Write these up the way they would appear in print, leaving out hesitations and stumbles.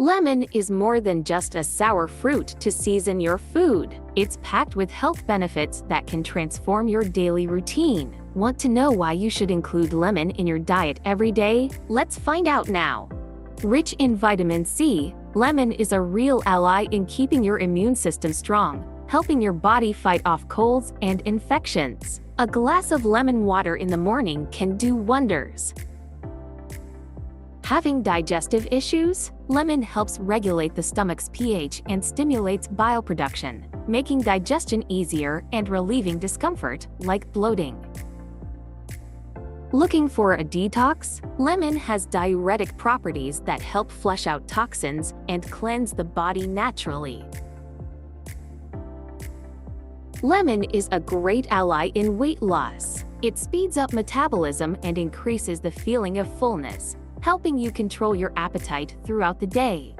Lemon is more than just a sour fruit to season your food. It's packed with health benefits that can transform your daily routine. Want to know why you should include lemon in your diet every day? Let's find out now. Rich in vitamin C, lemon is a real ally in keeping your immune system strong, helping your body fight off colds and infections. A glass of lemon water in the morning can do wonders. Having digestive issues? Lemon helps regulate the stomach's pH and stimulates bile production, making digestion easier and relieving discomfort, like bloating. Looking for a detox? Lemon has diuretic properties that help flush out toxins and cleanse the body naturally. Lemon is a great ally in weight loss. It speeds up metabolism and increases the feeling of fullness, helping you control your appetite throughout the day.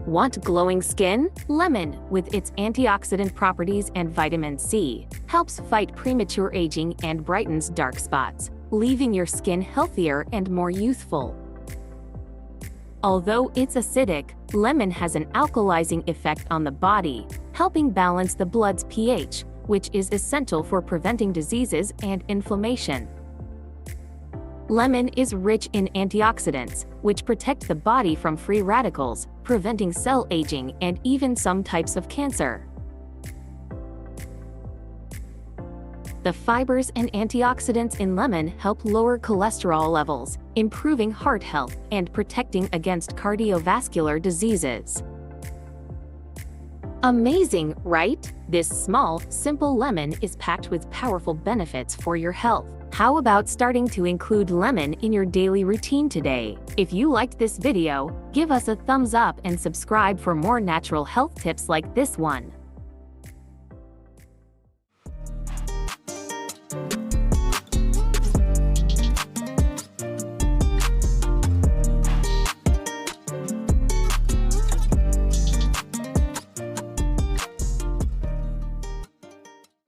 Want glowing skin? Lemon, with its antioxidant properties and vitamin C, helps fight premature aging and brightens dark spots, leaving your skin healthier and more youthful. Although it's acidic, lemon has an alkalizing effect on the body, helping balance the blood's pH, which is essential for preventing diseases and inflammation. Lemon is rich in antioxidants, which protect the body from free radicals, preventing cell aging and even some types of cancer. The fibers and antioxidants in lemon help lower cholesterol levels, improving heart health and protecting against cardiovascular diseases. Amazing, right? This small, simple lemon is packed with powerful benefits for your health. How about starting to include lemon in your daily routine today? If you liked this video, give us a thumbs up and subscribe for more natural health tips like this one.